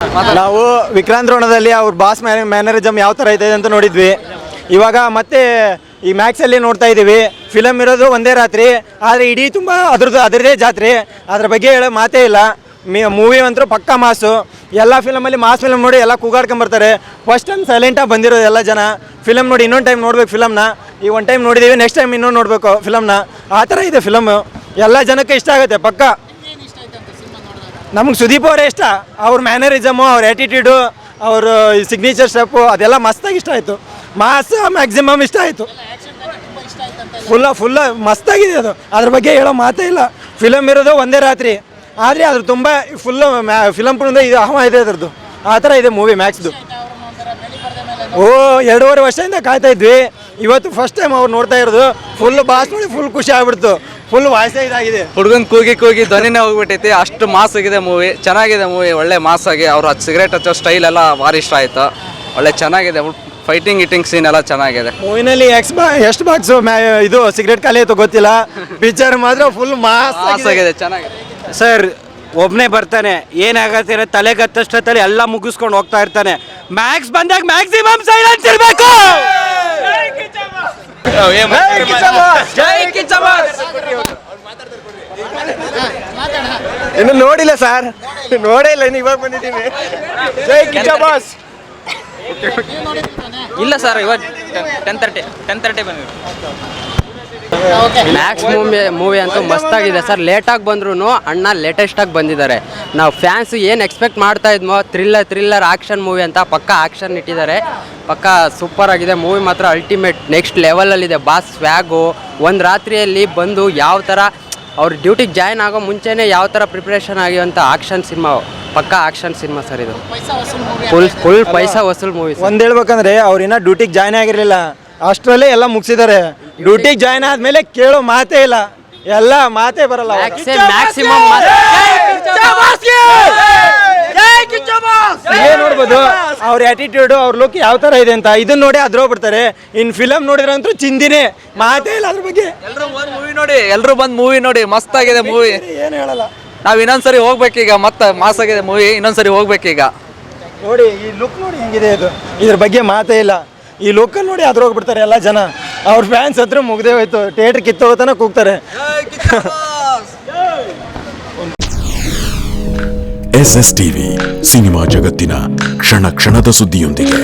ನಾವು ವಿಕ್ರಾಂತ್ ರೋಣದಲ್ಲಿ ಅವ್ರ boss mannerism ಯಾವ ಥರ ಇದೆ ಅಂತ ನೋಡಿದ್ವಿ. ಇವಾಗ ಮತ್ತೆ ಈ ಮ್ಯಾಕ್ಸಲ್ಲಿ ನೋಡ್ತಾ ಇದ್ದೀವಿ. ಫಿಲಮ್ ಇರೋದು ಒಂದೇ ರಾತ್ರಿ, ಆದರೆ ಇಡೀ ತುಂಬ ಅದರದೇ ಜಾತ್ರೆ. ಅದ್ರ ಬಗ್ಗೆ ಹೇಳೋ ಮಾತೇ ಇಲ್ಲ. ಮೂವಿ ಅಂತೂ ಪಕ್ಕಾ ಮಾಸು. ಎಲ್ಲ ಫಿಲಮಲ್ಲಿ ಮಾಸ್ ಫಿಲಮ್ ನೋಡಿ ಎಲ್ಲ ಕೂಗಾಡ್ಕೊಂಬರ್ತಾರೆ. ಫಸ್ಟ್ ಟೈಮ್ ಸೈಲೆಂಟಾಗಿ ಬಂದಿರೋದು ಎಲ್ಲ ಜನ. ಫಿಲಮ್ ನೋಡಿ ಇನ್ನೊಂದು ಟೈಮ್ ನೋಡ್ಬೇಕು ಫಿಲಮ್ನ. ಈ ಒನ್ ಟೈಮ್ ನೋಡಿದ್ದೀವಿ, ನೆಕ್ಸ್ಟ್ ಟೈಮ್ ಇನ್ನೂ ನೋಡಬೇಕು ಫಿಲಮ್ನ. ಆ ಥರ ಇದೆ ಫಿಲಮು. ಎಲ್ಲ ಜನಕ್ಕೆ ಇಷ್ಟ ಆಗುತ್ತೆ ಪಕ್ಕ. ನಮಗೆ ಸುದೀಪ್ ಅವರೇ ಇಷ್ಟ. ಅವ್ರ ಮ್ಯಾನರಿಸಮು, ಅವ್ರ ಆ್ಯಟಿಟ್ಯೂಡು, ಅವ್ರ ಸಿಗ್ನೇಚರ್ ಸ್ಟೆಪ್ಪು ಅದೆಲ್ಲ ಮಸ್ತಾಗಿ ಇಷ್ಟ ಆಯಿತು. ಮಾಸ್ ಮ್ಯಾಕ್ಸಿಮಮ್ ಇಷ್ಟ ಆಯಿತು. ಫುಲ್ಲ ಮಸ್ತಾಗಿದೆ ಅದು. ಅದ್ರ ಬಗ್ಗೆ ಹೇಳೋ ಮಾತೇ ಇಲ್ಲ. ಫಿಲಮ್ ಇರೋದು ಒಂದೇ ರಾತ್ರಿ, ಆದರೆ ಅದ್ರ ತುಂಬ ಫುಲ್ಲು ಫಿಲಮ್ ಪುಂದ ಇದು ಹವಾ ಇದೆ ಅದ್ರದ್ದು. ಆ ಥರ ಇದೆ ಮೂವಿ ಮ್ಯಾಕ್ಸ್ದು. 2.5 ವರ್ಷದಿಂದ ಕಾಯ್ತಾ ಇದ್ವಿ. ಇವತ್ತು ಫಸ್ಟ್ ಟೈಮ್ ಅವ್ರು ನೋಡ್ತಾ ಇರೋದು. ಫುಲ್ ಬಾಸ್ ನೋಡಿ ಫುಲ್ ಖುಷಿ ಆಗ್ಬಿಡ್ತು. ಫುಲ್ ವಾಯ್ಸೇ ಇದಾಗಿದೆ. ಹುಡುಗನ್ ಕೂಗಿ ಧ್ವನಿನೇ ಹೋಗ್ಬಿಟ್ಟೈತಿ. ಅಷ್ಟು ಮಾಸ್ ಆಗಿದೆ ಮೂವಿ. ಚೆನ್ನಾಗಿದೆ ಮೂವಿ, ಒಳ್ಳೆ ಮಾಸ್ ಆಗಿ. ಅವ್ರು ಸಿಗರೇಟ್ ಹಚ್ಚೋ ಸ್ಟೈಲ್ ಎಲ್ಲ ಭಾರಿ ಇಷ್ಟ ಆಯಿತು. ಒಳ್ಳೆ ಚೆನ್ನಾಗಿದೆ. ಫೈಟಿಂಗ್ ಸೀನ್ ಎಲ್ಲ ಚೆನ್ನಾಗಿದೆ. ಮೂವಿನಲ್ಲಿ ಎಷ್ಟು ಬಾಕ್ಸ್ ಇದು ಸಿಗರೇಟ್ ಖಾಲಿ ಆಯಿತು ಗೊತ್ತಿಲ್ಲ. ಪಿಕ್ಚರ್ ಮಾತ್ರ ಫುಲ್ ಮಾಸ್ ಆಗಿದೆ, ಚೆನ್ನಾಗಿದೆ. ಸರ್ ಒಬ್ಬನೇ ಬರ್ತಾನೆ, ಏನಾಗತ್ತೆ ತಲೆ ಗತ್ತಷ್ಟಲ್ಲಿ ಎಲ್ಲ ಮುಗಿಸ್ಕೊಂಡು ಹೋಗ್ತಾ ಇರ್ತಾನೆ. ಮ್ಯಾಕ್ಸ್ ಬಂದಾಗ ಮ್ಯಾಕ್ಸಿಮಮ್ ಸೈಲೆನ್ಸ್ ಇರಬೇಕು. ಇನ್ನು ನೋಡಿಲ್ಲ ಸರ್, ನೋಡೇ ಇಲ್ಲ, ಇವಾಗ ಬಂದಿದ್ದೀನಿ. ಜೈ ಕಿಚ್ಚ ಬಾಸ್. ಇಲ್ಲ ಸರ್, ಇವತ್ತು 10:30 ಬಂದಿದೆ. ಮ್ಯಾಕ್ಸ್ ಮೂವಿ ಅಂತೂ ಮಸ್ತಾಗಿದೆ ಸರ್. ಲೇಟಾಗಿ ಬಂದ್ರೂ ಅಣ್ಣ ಲೇಟೆಸ್ಟಾಗಿ ಬಂದಿದ್ದಾರೆ. ನಾವು ಫ್ಯಾನ್ಸು ಏನು ಎಕ್ಸ್ಪೆಕ್ಟ್ ಮಾಡ್ತಾ ಇದ್ಮೋ, ಥ್ರಿಲ್ಲರ್ ಆ್ಯಕ್ಷನ್ ಮೂವಿ ಅಂತ ಪಕ್ಕ ಆ್ಯಕ್ಷನ್ ಇಟ್ಟಿದ್ದಾರೆ. ಪಕ್ಕ ಸೂಪರ್ ಆಗಿದೆ ಮೂವಿ ಮಾತ್ರ. ಅಲ್ಟಿಮೇಟ್ ನೆಕ್ಸ್ಟ್ ಲೆವೆಲಲ್ಲಿದೆ. ಬಾಸ್ ಸ್ವ್ಯಾಗು ಒಂದು ರಾತ್ರಿಯಲ್ಲಿ ಬಂದು ಯಾವ ಥರ ಅವ್ರ ಡ್ಯೂಟಿಗೆ ಜಾಯ್ನ್ ಆಗೋ ಮುಂಚೆನೇ ಯಾವ ಥರ ಪ್ರಿಪ್ರೇಷನ್ ಆಗಿರುವಂಥ ಆಕ್ಷನ್ ಸಿನಿಮಾ. ಪಕ್ಕ ಆಕ್ಷನ್ ಸಿನಿಮಾ ಸರ್ ಇದು. ಫುಲ್ ಪೈಸಾ ವಸೂಲ್ ಮೂವಿ. ಒಂದು ಹೇಳ್ಬೇಕಂದ್ರೆ ಅವ್ರಿನ್ನ ಡ್ಯೂಟಿಗೆ ಜಾಯ್ನ್ ಆಗಿರಲಿಲ್ಲ, ಅಷ್ಟರಲ್ಲೇ ಎಲ್ಲ ಮುಗಿಸಿದ್ದಾರೆ. ಡ್ಯೂಟಿಗೆ ಜಾಯ್ನ್ ಆದಮೇಲೆ ಕೇಳೋ ಮಾತೇ ಇಲ್ಲ, ಎಲ್ಲ ಮಾತೇ ಬರಲ್ಲ. ಮ್ಯಾಕ್ಸಿಮಮ್ ನೋಡ್ಬೋದು ಅವ್ರ ಆಟಿಟ್ಯೂಡ್, ಅವ್ರ ಲುಕ್ ಯಾವ ಥರ ಇದೆ ಅಂತ. ಇದನ್ನ ನೋಡಿ ಅದ್ರೋಗ್ಬಿಡ್ತಾರೆ. ಇನ್ನು ಫಿಲಮ್ ನೋಡಿದ್ರೆ ಅಂತೂ ಚಿಂದಿನೇ, ಮಾತೇ ಇಲ್ಲ ಅದ್ರ ಬಗ್ಗೆ. ಎಲ್ಲರೂ ಬಂದು ಮೂವಿ ನೋಡಿ, ಮಸ್ತ್ ಆಗಿದೆ ಮೂವಿ. ಏನು ಹೇಳಲ್ಲ. ನಾವು ಇನ್ನೊಂದ್ಸರಿ ಹೋಗ್ಬೇಕೀಗ. ಮತ್ತೆ ಮಾಸ್ ಆಗಿದೆ ಮೂವಿ, ಇನ್ನೊಂದ್ಸರಿ ಹೋಗ್ಬೇಕೀಗ. ನೋಡಿ ಈ ಲುಕ್ ನೋಡಿ ಹೆಂಗಿದೆ ಇದು. ಇದ್ರ ಬಗ್ಗೆ ಮಾತೇ ಇಲ್ಲ. ಈ ಲುಕ್ಕಲ್ಲಿ ನೋಡಿ ಅದ್ರೋಗ್ಬಿಡ್ತಾರೆ ಎಲ್ಲ ಜನ. ಅವ್ರ ಫ್ಯಾನ್ಸ್ ಹತ್ರ ಮುಗ್ದೇ ಹೋಯ್ತು. ಥಿಯೇಟ್ರ್ ಕಿತ್ತೋತನ ಕೂಗ್ತಾರೆ. SS TV ಸಿನಿಮಾ ಜಗತ್ತಿನ ಕ್ಷಣ ಕ್ಷಣದ ಸುದ್ದಿಯೊಂದಿಗೆ.